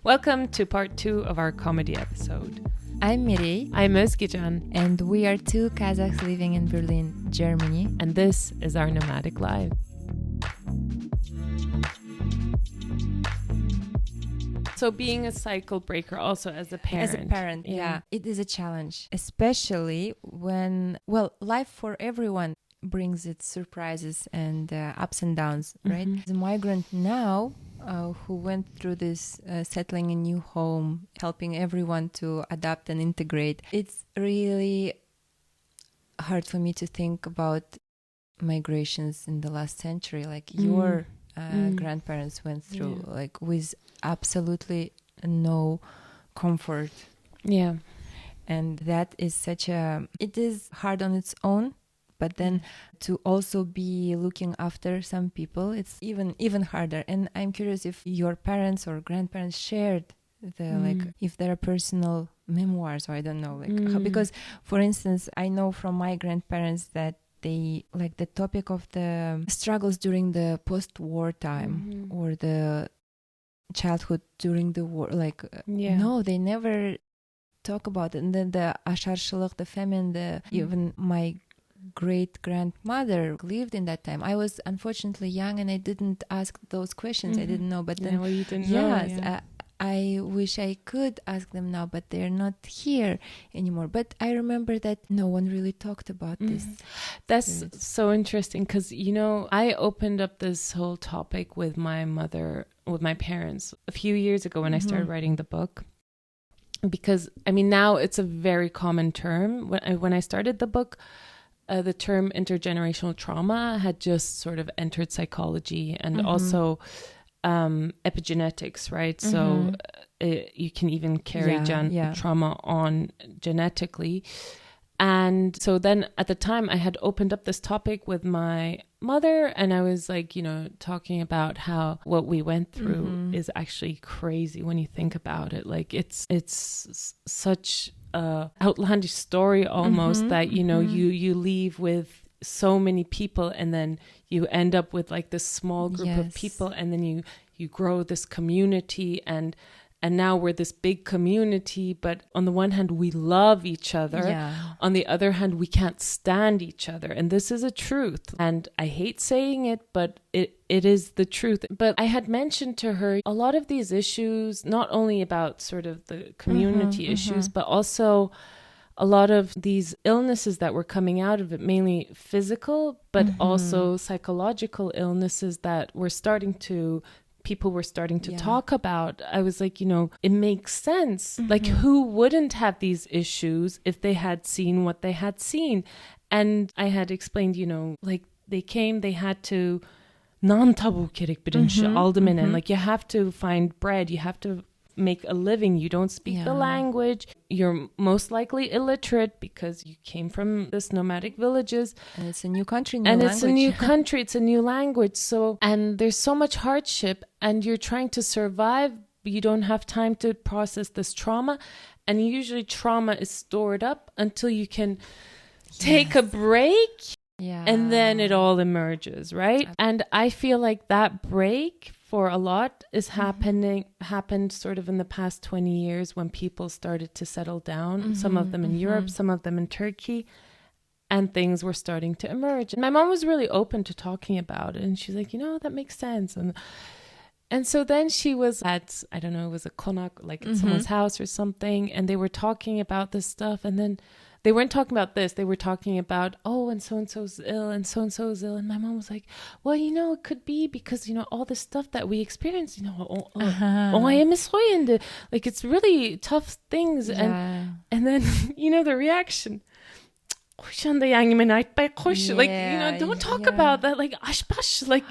Welcome to part 2 of our comedy episode. I'm Mirey. I'm Özgecan. And we are two Kazakhs living in Berlin, Germany. And this is our nomadic life. So being a cycle breaker also as a parent. Yeah. It is a challenge. Especially when, life for everyone brings its surprises and ups and downs, right? The migrant now who went through this settling a new home, helping everyone to adapt and integrate. It's really hard for me to think about migrations in the last century, like your grandparents went through, like with absolutely no comfort. Yeah. And that is it is hard on its own. But then to also be looking after some people, it's even harder. And I'm curious if your parents or grandparents shared if there are personal memoirs, or I don't know, because, for instance, I know from my grandparents that they the topic of the struggles during the post-war time or the childhood during the war, no, they never talk about it. And then the asharshılık, the famine, even my great-grandmother lived in that time. I was unfortunately young and I didn't ask those questions. I didn't know. But then, you didn't yes, know. I wish I could ask them now, but they're not here anymore. But I remember that no one really talked about this. That's so interesting because, I opened up this whole topic with my parents a few years ago when I started writing the book. Because, now it's a very common term. When I started the book, the term intergenerational trauma had just sort of entered psychology and also epigenetics, right? So you can even carry trauma on genetically. And so then at the time I had opened up this topic with my mother and I was talking about how what we went through is actually crazy when you think about it. Like it's such outlandish story almost that you leave with so many people and then you end up with this small group of people and then you grow this community and now we're this big community, but on the one hand we love each other, on the other hand we can't stand each other, and this is a truth, and I hate saying it, but it is the truth. But I had mentioned to her a lot of these issues, not only about sort of the community issues, but also a lot of these illnesses that were coming out of it, mainly physical, but also psychological illnesses that people were starting to talk about. I was like, it makes sense. Like, who wouldn't have these issues if they had seen what they had seen? And I had explained, they came, they had to non-tabu gerek birinci aldımenen. Like, you have to find bread, you have to make a living, you don't speak the language, you're most likely illiterate because you came from this nomadic villages, and it's a new country, it's a new country, it's a new language. So, and there's so much hardship and you're trying to survive, but you don't have time to process this trauma, and usually trauma is stored up until you can take a break and then it all emerges, right? And I feel like that break for a lot is happened sort of in the past 20 years when people started to settle down, some of them in Europe, some of them in Turkey, and things were starting to emerge. And my mom was really open to talking about it, and she's like, that makes sense. And so then she was at, I don't know, it was a konak, like at someone's house or something, and they were talking about this stuff, and then they weren't talking about this. They were talking about, and so-and-so's ill, and so-and-so's ill. And my mom was like, well, it could be because, all the stuff that we experience, like it's really tough things. And then, the reaction. Don't talk about that. Like, ashbash, like,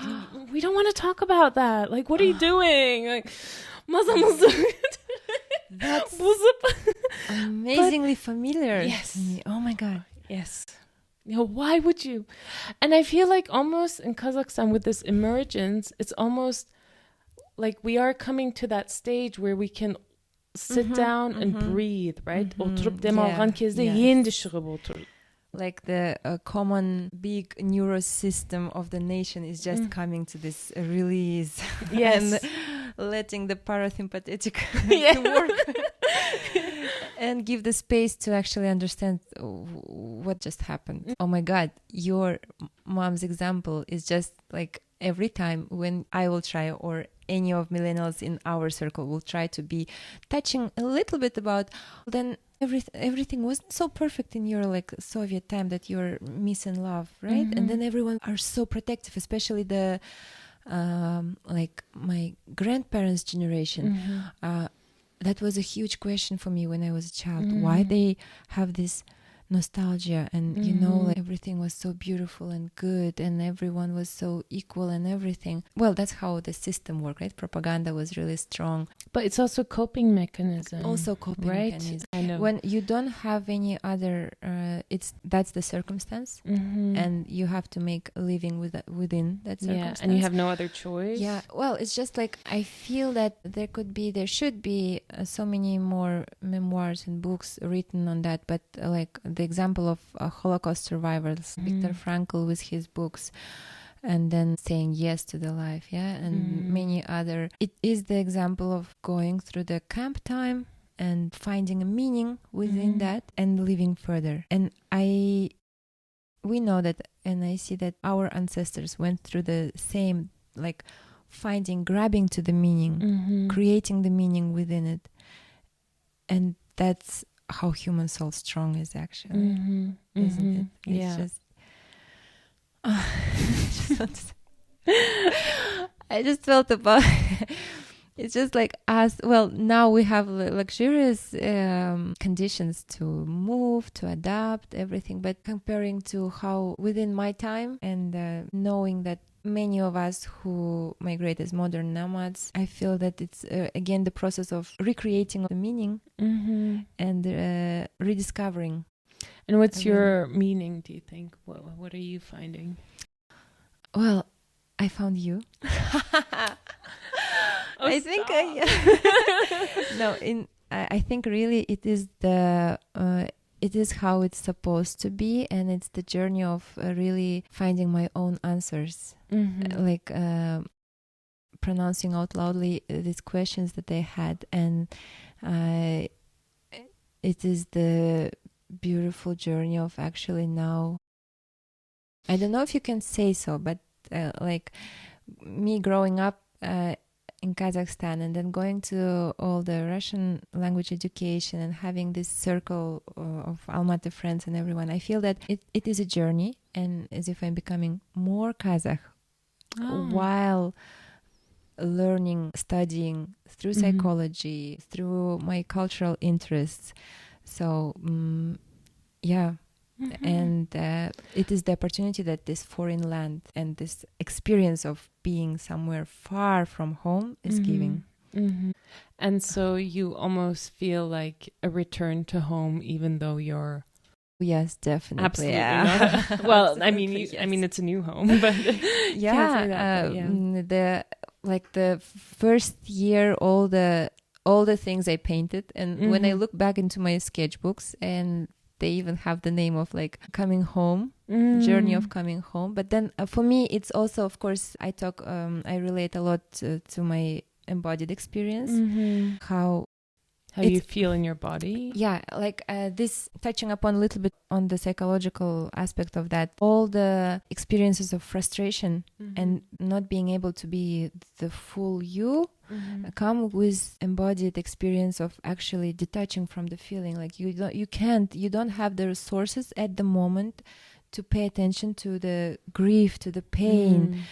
we don't want to talk about that. Like, what are you doing? Like, that's amazingly familiar. Yes. To me. Oh my God. Yes. Why would you? And I feel like almost in Kazakhstan with this emergence, it's almost like we are coming to that stage where we can sit down and breathe, right? Like the common big neurosystem of the nation is just coming to this release. Yes. And letting the parasympathetic work and give the space to actually understand what just happened. Oh my God, your mom's example is just like every time when I will try, or any of millennials in our circle will try to be touching a little bit about, then everything wasn't so perfect in your like Soviet time that you're missing love, right? And then everyone are so protective, especially the like my grandparents' generation. That was a huge question for me when I was a child. Why they have this nostalgia, and you know, like, everything was so beautiful and good, and everyone was so equal and everything. Well, that's how the system worked, right? Propaganda was really strong, but it's also coping mechanism. Also coping right? mechanism. I know. When you don't have any other, that's the circumstance, and you have to make a living within that circumstance. Yeah, and you have no other choice. Yeah, well, it's just like I feel that there should be so many more memoirs and books written on that, but like the example of Holocaust survivors, Viktor Frankl with his books, and then saying yes to the life, and many other. It is the example of going through the camp time and finding a meaning within that and living further. And we know that, and I see that our ancestors went through the same, like grabbing to the meaning, creating the meaning within it. And that's how human soul strong is actually, isn't it? It's just I just felt about it's just like us. Well, now we have luxurious conditions to move, to adapt, everything. But comparing to how within my time, and knowing that many of us who migrate as modern nomads, I feel that it's again the process of recreating the meaning and rediscovering. And what's your meaning, do you think? What are you finding? Well, I found you. I think I think really it is it is how it's supposed to be, and it's the journey of really finding my own answers, like pronouncing out loudly these questions that I had, and it is the beautiful journey of actually now. I don't know if you can say so, but like me growing up in Kazakhstan and then going to all the Russian language education and having this circle of Almaty friends and everyone, I feel that it is a journey, and as if I'm becoming more Kazakh while learning, studying through psychology, through my cultural interests. So, and it is the opportunity that this foreign land and this experience of being somewhere far from home is giving. And so you almost feel like a return to home, even though you're... Yes, definitely. Absolutely not. Well, absolutely, I mean, I mean, it's a new home, but the first year, all the things I painted, and when I look back into my sketchbooks, and they even have the name of like coming home, journey of coming home. But then for me, it's also, of course, I relate a lot to my embodied experience, how you feel in your body. Yeah, like this touching upon a little bit on the psychological aspect of that, all the experiences of frustration and not being able to be the full you come with embodied experience of actually detaching from the feeling. Like you don't have the resources at the moment to pay attention to the grief, to the pain,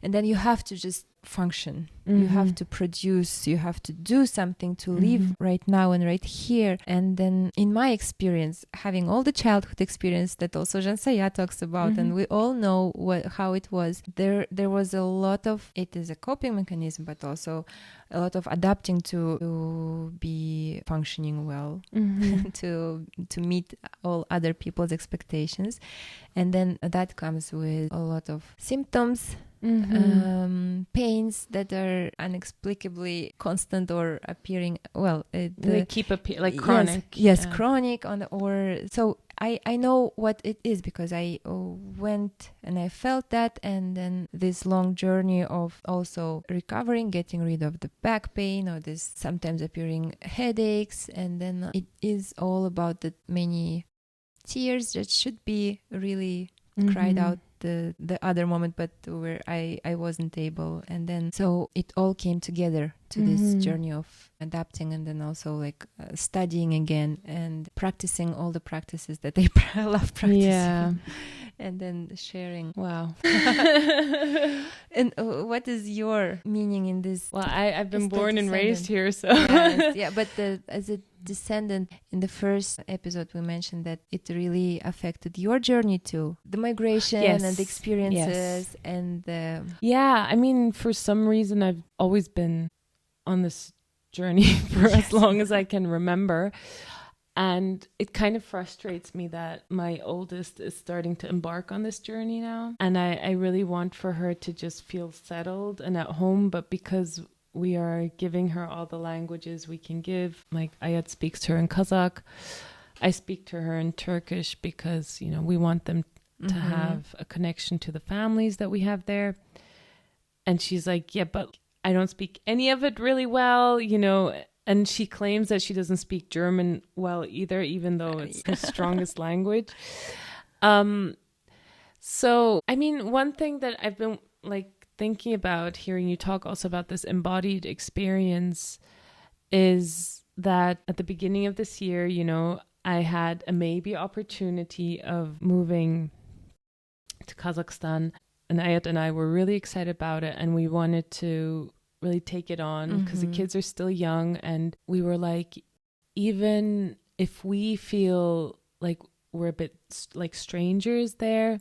and then you have to just function. You have to produce, you have to do something to live right now and right here. And then in my experience, having all the childhood experience that also Jean Saya talks about, and we all know how it was, there was a lot of, it is a coping mechanism, but also a lot of adapting to be functioning well, to meet all other people's expectations. And then that comes with a lot of symptoms pains that are inexplicably constant or appearing. Well, they keep like chronic. Yes, chronic so I know what it is because I went and I felt that, and then this long journey of also recovering, getting rid of the back pain or this sometimes appearing headaches, and then it is all about the many tears that should be really cried out the other moment, but where I wasn't able. And then so it all came together to this journey of adapting, and then also like studying again and practicing all the practices that I love practicing. And then sharing. Wow. And what is your meaning in this? Well, I've been born and raised here, so yes, but as a descendant, in the first episode we mentioned that it really affected your journey too, the migration and the experiences and I mean, for some reason I've always been on this journey for as long as I can remember. And it kind of frustrates me that my oldest is starting to embark on this journey now. And I really want for her to just feel settled and at home. But because we are giving her all the languages we can give, like Ayat speaks to her in Kazakh, I speak to her in Turkish because, you know, we want them to have a connection to the families that we have there. And she's like, yeah, but I don't speak any of it really well, you know. And she claims that she doesn't speak German well either, even though it's her strongest language. So, I mean, one thing that I've been like thinking about, hearing you talk also about this embodied experience, is that at the beginning of this year, you know, I had a maybe opportunity of moving to Kazakhstan, and Ayat and I were really excited about it, and we wanted to really take it on because the kids are still young, and we were like, even if we feel like we're a bit like strangers there,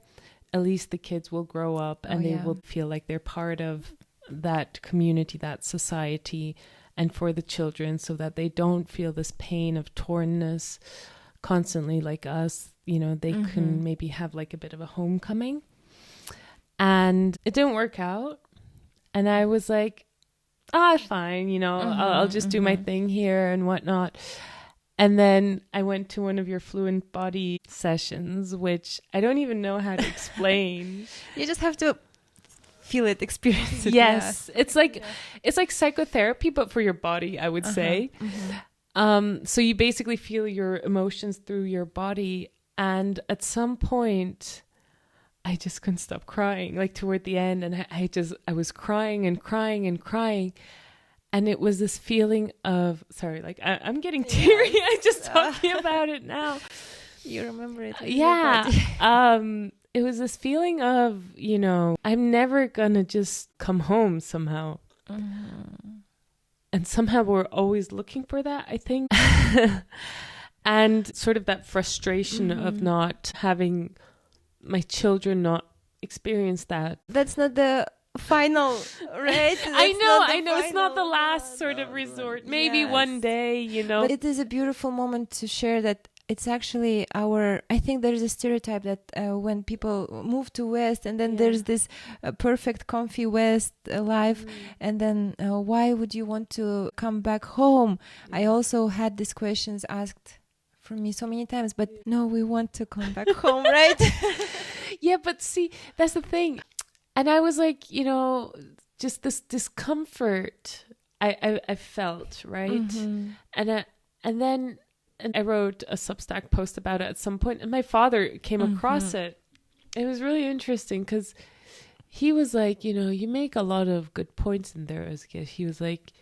at least the kids will grow up and they will feel like they're part of that community, that society, and for the children, so that they don't feel this pain of tornness constantly like us, you know, they can maybe have like a bit of a homecoming. And it didn't work out, and I was like, fine, you know, I'll just do my thing here and whatnot. And then I went to one of your fluent body sessions, which I don't even know how to explain. You just have to feel it, experience it. Yes. It's like psychotherapy, but for your body, I would say. So you basically feel your emotions through your body. And at some point, I just couldn't stop crying, like toward the end. And I was crying and crying and crying. And it was this feeling of, sorry, like I'm getting teary. I'm just talking about it now. You remember it. Yeah. It was this feeling of, you know, I'm never going to just come home somehow. And somehow we're always looking for that, I think. And sort of that frustration of not having my children not experience that. That's not the final, right? I know it's not the last sort of resort. Maybe one day, you know. But it is a beautiful moment to share that it's actually I think there's a stereotype that when people move to West and then there's this perfect comfy West life, and then why would you want to come back home? I also had these questions asked from me so many times, but no, we want to come back home, right? Yeah, but see, that's the thing. And I was like, you know, just this discomfort I felt, right? And then I wrote a Substack post about it at some point, and my father came across it. It was really interesting because he was like, you know, you make a lot of good points in there, Özge. He was like,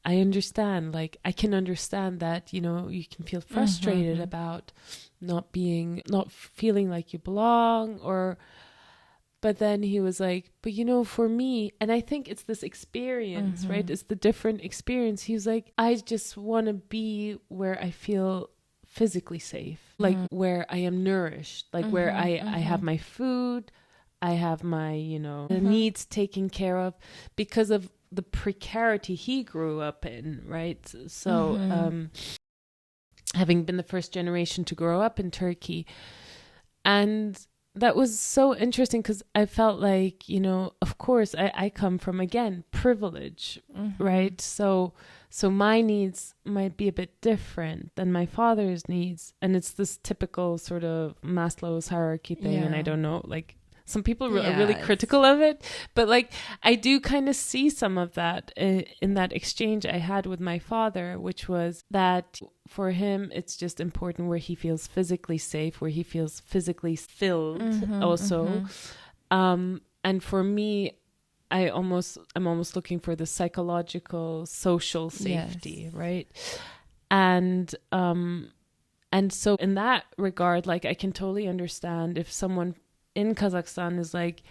I understand, like, I can understand that, you know, you can feel frustrated about not feeling like you belong, but then he was like, but you know, for me, and I think it's this experience, right? It's the different experience. He was like, I just want to be where I feel physically safe, like where I am nourished, like where I have my food, I have my, you know, needs taken care of, because of the precarity he grew up in, right? So having been the first generation to grow up in Turkey, and that was so interesting because I felt like, you know, of course I come from, again, privilege, right? So my needs might be a bit different than my father's needs. And it's this typical sort of Maslow's hierarchy thing. And I don't know, like, some people are really critical of it, but like I do kind of see some of that in that exchange I had with my father, which was that for him, it's just important where he feels physically safe, where he feels physically filled also. And for me, I'm almost looking for the psychological, social safety, right? And so in that regard, like I can totally understand if someone in Kazakhstan is like,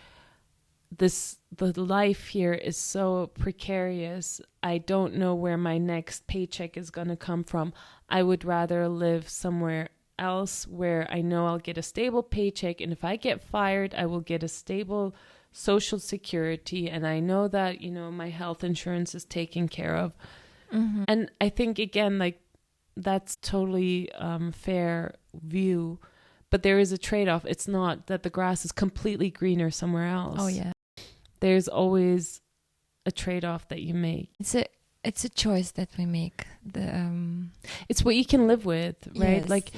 the life here is so precarious. I don't know where my next paycheck is going to come from. I would rather live somewhere else where I know I'll get a stable paycheck. And if I get fired, I will get a stable social security. And I know that, you know, my health insurance is taken care of. And I think, again, like that's totally fair view. But there is a trade-off. It's not that the grass is completely greener somewhere else. Oh, yeah. There's always a trade-off that you make. It's a choice that we make. It's what you can live with, right? Yes, like,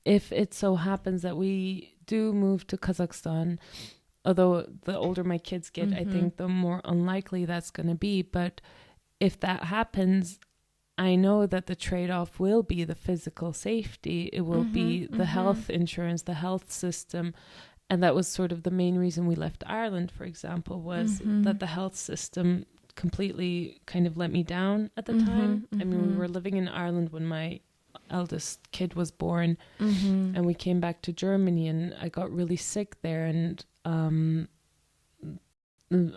if it so happens that we do move to Kazakhstan, although the older my kids get, I think the more unlikely that's going to be. But if that happens, I know that the trade-off will be the physical safety. It will be the health insurance, the health system. And that was sort of the main reason we left Ireland, for example, was that the health system completely kind of let me down at the time. I mean, we were living in Ireland when my eldest kid was born, and we came back to Germany, and I got really sick there. And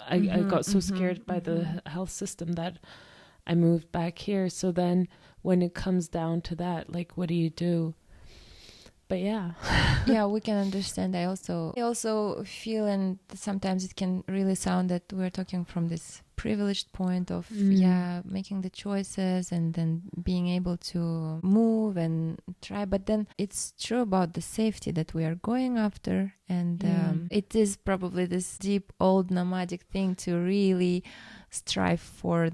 I got so scared by the health system that I moved back here. So then when it comes down to that, like, what do you do? But yeah. Yeah, we can understand. I also feel, and sometimes it can really sound that we're talking from this privileged point of making the choices and then being able to move and try. But then it's true about the safety that we are going after, and it is probably this deep old nomadic thing to really strive for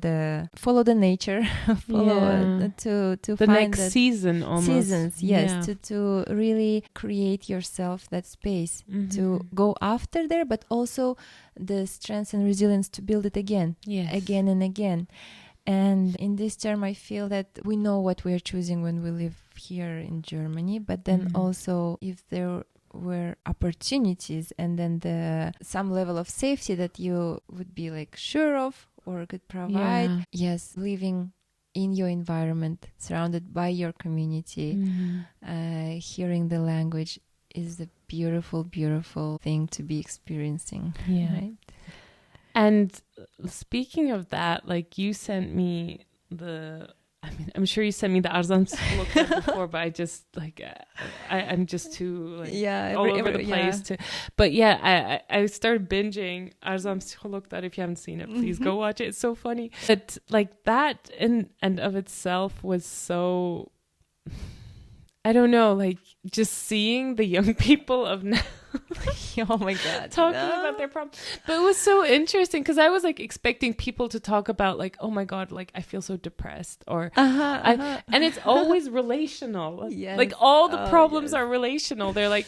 follow the nature, to the find next season, almost seasons, yes, to really create yourself that space to go after there, but also the strength and resilience to build it again and again. And in this term, I feel that we know what we are choosing when we live here in Germany, but then also if there were opportunities and then some level of safety that you would be like sure of or could provide, living in your environment, surrounded by your community, hearing the language is a beautiful, beautiful thing to be experiencing. Right? And speaking of that, like, you sent me I'm sure you sent me the Arzam Suluklar before, but I just like I'm just too all over the place to. But I started binging Arzam Suluklar. If you haven't seen it, please go watch it. It's so funny. But like that in and of itself was so. I don't know, like just seeing the young people of now. Oh my God. Talking about their problems. But it was so interesting because I was like expecting people to talk about like, oh my God, like I feel so depressed or and it's always relational. Yes. Like all the problems are relational. They're like,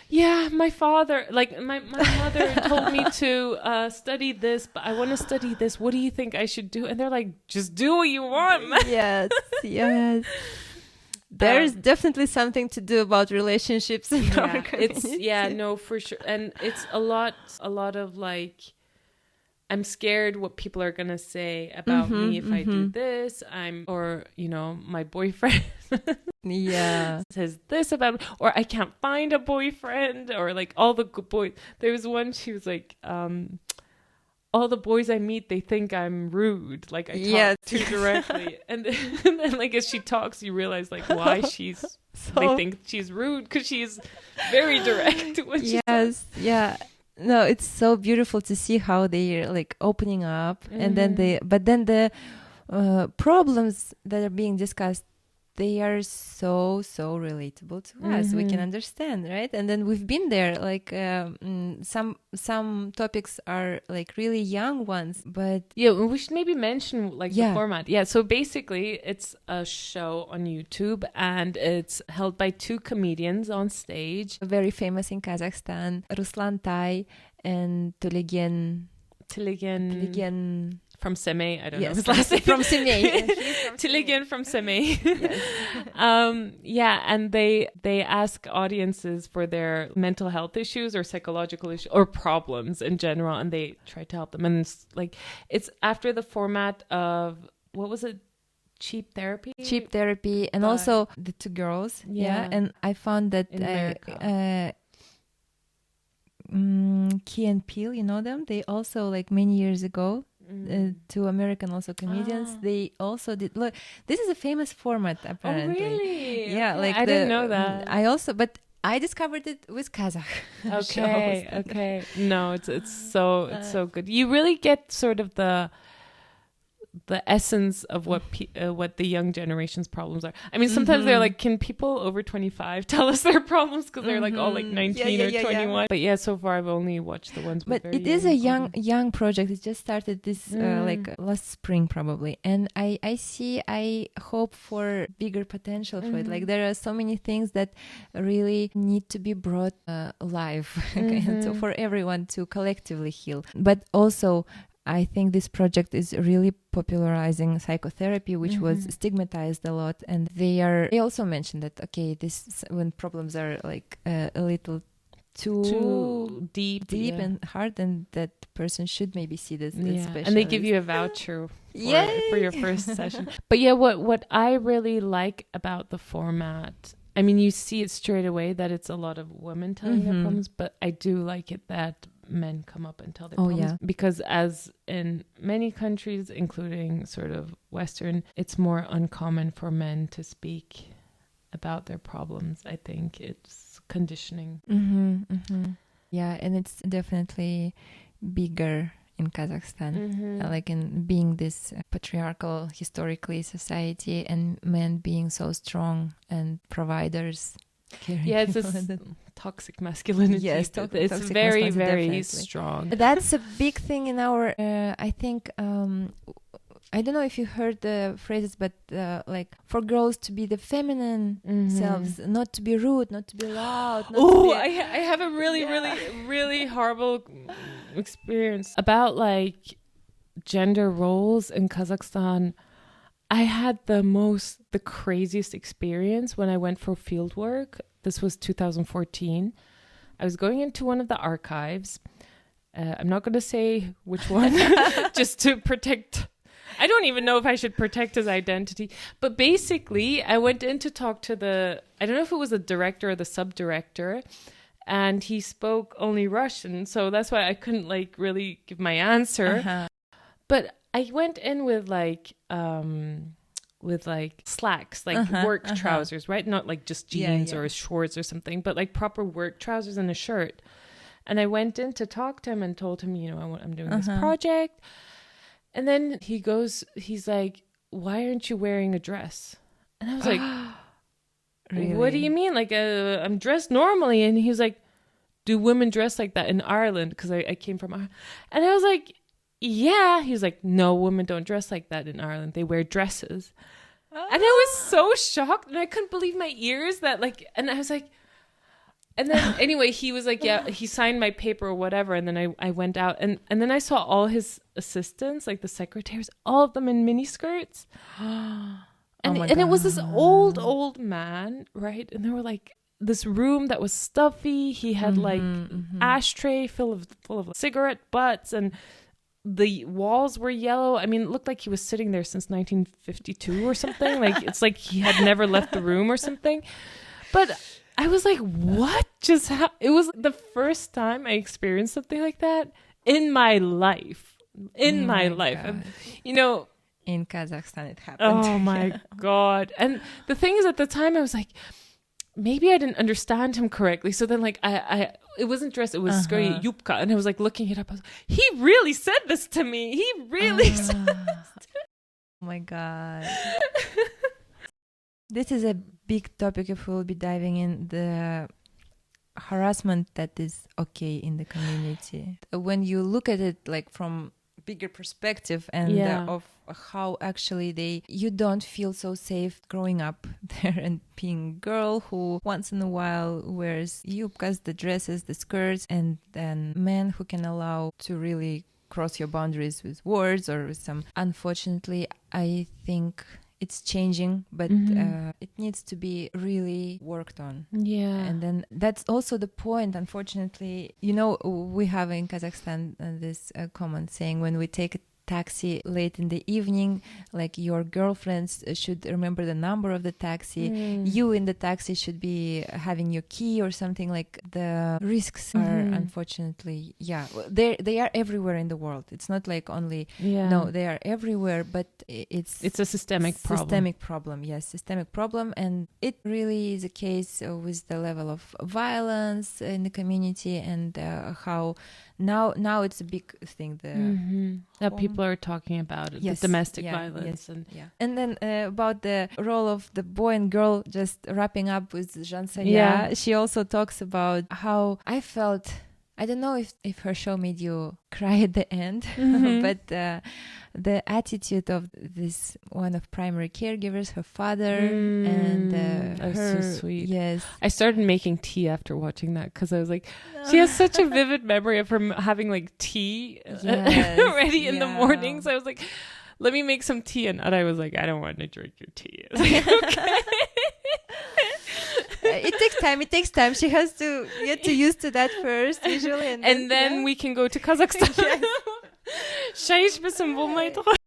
yeah, my father, like my mother told me to study this, but I want to study this. What do you think I should do? And they're like, just do what you want, man. Yes. There's definitely something to do about relationships in our community. It's for sure. And it's a lot of like, I'm scared what people are going to say about me if I do this. Or, you know, my boyfriend says this about me, or I can't find a boyfriend, or like all the good boys. There was one, she was like, all the boys I meet, they think I'm rude. Like I talk too directly. And then like as she talks, you realize like why they think she's rude, because she's very direct when she talks. No, it's so beautiful to see how they're like opening up, and then the problems that are being discussed they are so relatable to us. We can understand, right? And then we've been there. Like some topics are like really young ones, but yeah, we should maybe mention like the format. Yeah, so basically it's a show on YouTube, and it's held by two comedians on stage, very famous in Kazakhstan, Ruslan Tai and Tiligen from Semey. I don't know his last name. From Semey. Tiligen from Semey. Yeah, and they ask audiences for their mental health issues or psychological issues or problems in general, and they try to help them. And it's after the format of, what was it? Cheap therapy, and also the two girls. Yeah, and I found that in America. Key and Peele, you know them? They also, like many years ago, two American also comedians, they also did. Look, this is a famous format apparently. Oh, really? Yeah, okay. I didn't know that. But I discovered it with Kazakh okay, shows. Okay. No, it's so good. You really get sort of the essence of what the young generation's problems are. I mean, sometimes they're like, can people over 25 tell us their problems? Because they're like all like 19 or 21. Yeah. But yeah, so far I've only watched the ones with But it is a young project. It just started this like last spring probably. And I hope for bigger potential for it. Like there are so many things that really need to be brought alive so for everyone to collectively heal. But also, I think this project is really popularizing psychotherapy, which was stigmatized a lot. And they also mentioned that, okay, this when problems are like a little too deep and hard, and that person should maybe see this specialist. And they give you a voucher for your first session. But yeah, what I really like about the format, I mean, you see it straight away that it's a lot of women telling their problems, but I do like it that men come up and tell their problems, because as in many countries, including sort of Western, it's more uncommon for men to speak about their problems. I think it's conditioning. Yeah, and it's definitely bigger in Kazakhstan, like in being this patriarchal historically society, and men being so strong and providers. Yeah, it's this toxic masculinity. Yes, it's very, very strong. That's a big thing in our, I think, I don't know if you heard the phrases, but like for girls to be the feminine selves, not to be rude, not to be loud. I have a really horrible experience about like gender roles in Kazakhstan. I had the craziest experience when I went for field work. This was 2014. I was going into one of the archives. I'm not going to say which one, just to protect. I don't even know if I should protect his identity. But basically, I went in to talk to I don't know if it was the director or the sub-director, and he spoke only Russian. So that's why I couldn't like really give my answer. But I went in with like slacks, like work trousers, right? Not like just jeans or shorts or something, but like proper work trousers and a shirt. And I went in to talk to him and told him, I'm doing this project. And then he's like, why aren't you wearing a dress? And I was like, really? What do you mean? Like, I'm dressed normally. And he was like, do women dress like that in Ireland? Because I came from Ireland. And I was like, yeah. He was like, no, women don't dress like that in Ireland. They wear dresses. And I was so shocked, and I couldn't believe my ears and I was like, and then anyway, he was like, yeah, he signed my paper or whatever. And then I went out, and then I saw all his assistants, like the secretaries, all of them in mini skirts. And it was this old man, right? And there were like this room that was stuffy. He had like ashtray full of cigarette butts, and the walls were yellow. I mean, it looked like he was sitting there since 1952 or something. Like, it's like he had never left the room or something. But I was like, what just happened? It was the first time I experienced something like that in my life. In Kazakhstan it happened. Oh my God. And the thing is, at the time I was like, maybe I didn't understand him correctly. So then like it wasn't dress, it was skori yupka, and I was like looking it up. I was like, he really said this to me. He really said this to me. Oh my God. This is a big topic if we'll be diving in the harassment that is okay in the community. When you look at it like from bigger perspective and of how actually you don't feel so safe growing up there and being a girl who once in a while wears yupkas, the dresses, the skirts, and then men who can allow to really cross your boundaries with words or with some. Unfortunately, I think it's changing, but it needs to be really worked on. Yeah. And then that's also the point, unfortunately. You know, we have in Kazakhstan this common saying, when we take a taxi late in the evening, like your girlfriends should remember the number of the taxi. You in the taxi should be having your key or something. Like the risks are unfortunately, they are everywhere in the world. It's not like only, no, they are everywhere, but it's a systemic problem. Systemic problem, yes, systemic problem. And it really is a case with the level of violence in the community and how now it's a big thing. That people are talking about it, the domestic violence. And then about the role of the boy and girl, just wrapping up with Jansaya, she also talks about how I felt, I don't know if her show made you cry at the end, but the attitude of this one of primary caregivers, her father, and her, so sweet. Yes, I started making tea after watching that because I was like, she has such a vivid memory of her having like tea ready in the morning. So I was like, let me make some tea, and I was like, I don't want to drink your tea. Like, okay. It takes time. She has to get used to that first, usually, and then we can go to Kazakhstan.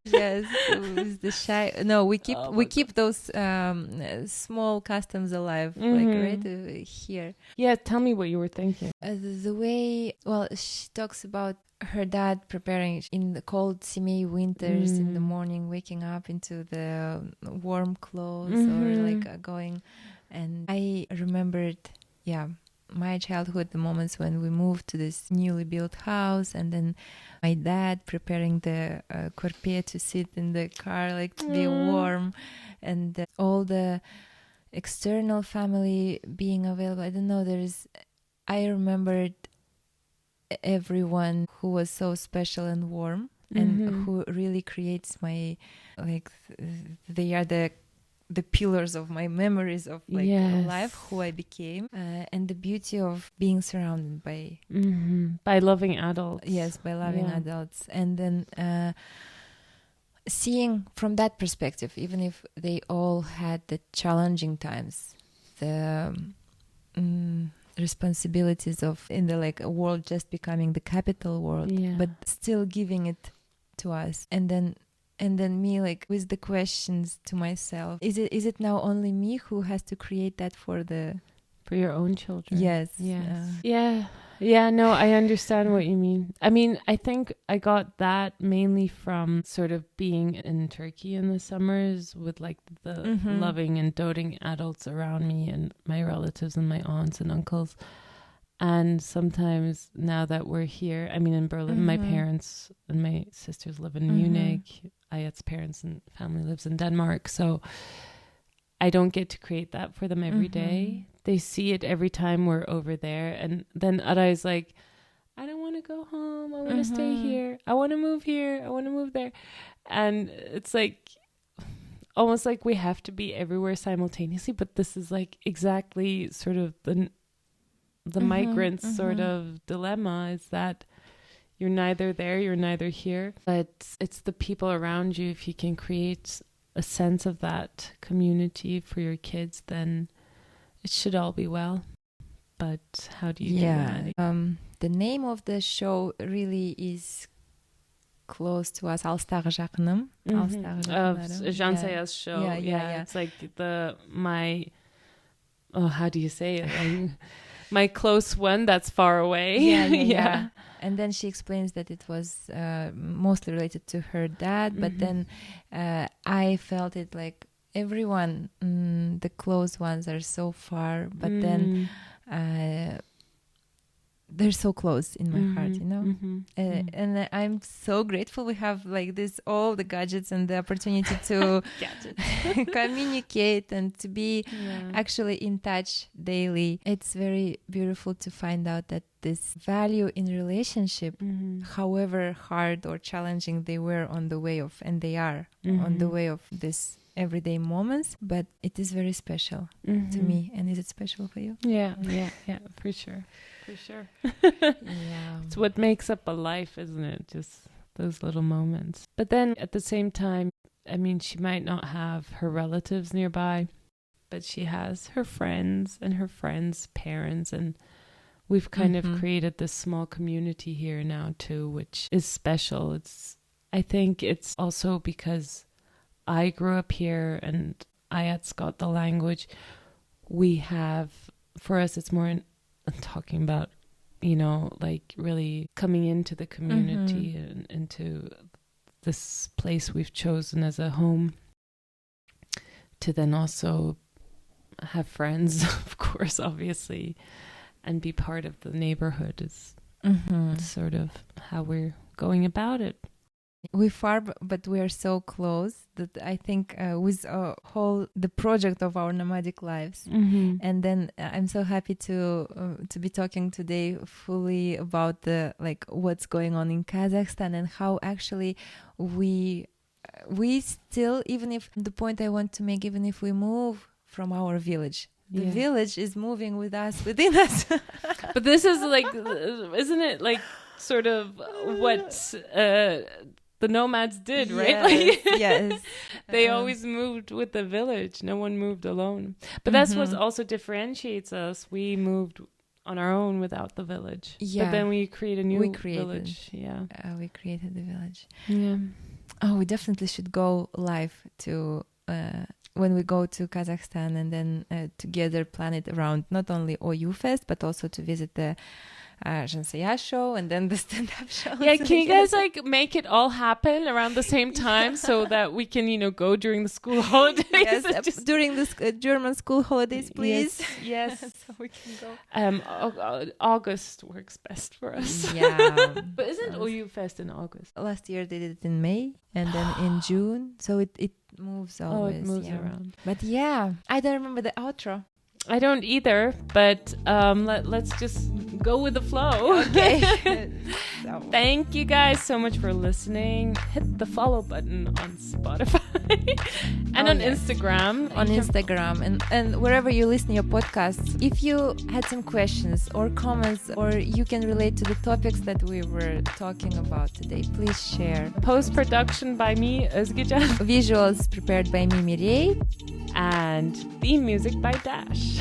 Yes, with the shy. No, we keep those small customs alive, like right here. Yeah, tell me what you were thinking. The way, she talks about her dad preparing in the cold Simei winters in the morning, waking up into the warm clothes or like going. And I remembered, my childhood, the moments when we moved to this newly built house, and then my dad preparing the korpe to sit in the car, like to be warm, and all the external family being available. I don't know, I remembered everyone who was so special and warm and who really creates my, like, they are the pillars of my memories of like life, who I became, and the beauty of being surrounded by loving adults. Yes, by loving adults. And then seeing from that perspective, even if they all had the challenging times, the responsibilities of in the like a world just becoming the capital world, but still giving it to us. And then me, like, with the questions to myself, is it now only me who has to create that for your own children? Yes. No, I understand what you mean. I mean, I think I got that mainly from sort of being in Turkey in the summers with like the loving and doting adults around me and my relatives and my aunts and uncles. And sometimes now that we're here, I mean, in Berlin, my parents and my sisters live in Munich. Ayat's parents and family lives in Denmark. So I don't get to create that for them every day. They see it every time we're over there. And then Ada is like, I don't want to go home. I want to stay here. I want to move here. I want to move there. And it's like almost like we have to be everywhere simultaneously. But this is like exactly sort of the migrants' sort of dilemma, is that you're neither there, you're neither here. But it's the people around you. If you can create a sense of that community for your kids, then it should all be well. But how do you do that? The name of the show really is close to us. Alstағы жақыным. Jansaya's show. It's like how do you say it? My close one that's far away. Yeah. And then she explains that it was mostly related to her dad, but then I felt it like everyone, the close ones are so far, but then they're so close in my heart, you know. And I'm so grateful we have like this, all the gadgets and the opportunity to communicate and to be actually in touch daily. It's very beautiful to find out that this value in relationship, however hard or challenging they were on the way of, and they are on the way of this everyday moments, but it is very special to me. And is it special for you? Yeah, for sure. It's what makes up a life, isn't it? Just those little moments. But then at the same time, I mean, she might not have her relatives nearby, but she has her friends and her friends' parents, and we've kind of created this small community here now too, which is special. I think it's also because I grew up here and I had Scott the language. We have, for us, it's more talking about, you know, like really coming into the community and into this place we've chosen as a home, to then also have friends, of course, obviously, and be part of the neighborhood is sort of how we're going about it. We're far, but we are so close that I think with the project of our nomadic lives. And then I'm so happy to be talking today fully about the like what's going on in Kazakhstan and how actually we still, even if the point I want to make, even if we move from our village, the village is moving with us, within us. But this is like, isn't it like sort of what the nomads did, right? Like, yes. They always moved with the village. No one moved alone. But that's what also differentiates us. We moved on our own without the village. Yeah. But then we create a new village. Yeah. We created the village. Yeah. Oh, we definitely should go live to when we go to Kazakhstan, and then together plan it around not only OU Fest, but also to visit the Shansaya show and then the stand-up show. Yeah, can you guys like make it all happen around the same time so that we can, you know, go during the school holidays? Yes, during the German school holidays, please. Yes. So we can go. August works best for us. Yeah. But isn't OU Fest in August? Last year they did it in May and then in June. So it moves always. Oh, it moves around. But yeah, I don't remember the outro. I don't either, but let's just go with the flow. Okay. So. Thank you guys so much for listening. Hit the follow button on Spotify and on Instagram. On Instagram and wherever you listen to your podcasts. If you had some questions or comments, or you can relate to the topics that we were talking about today, please share. Post-production by me, Özgecan. Visuals prepared by me, Mireille. And theme music by Dash.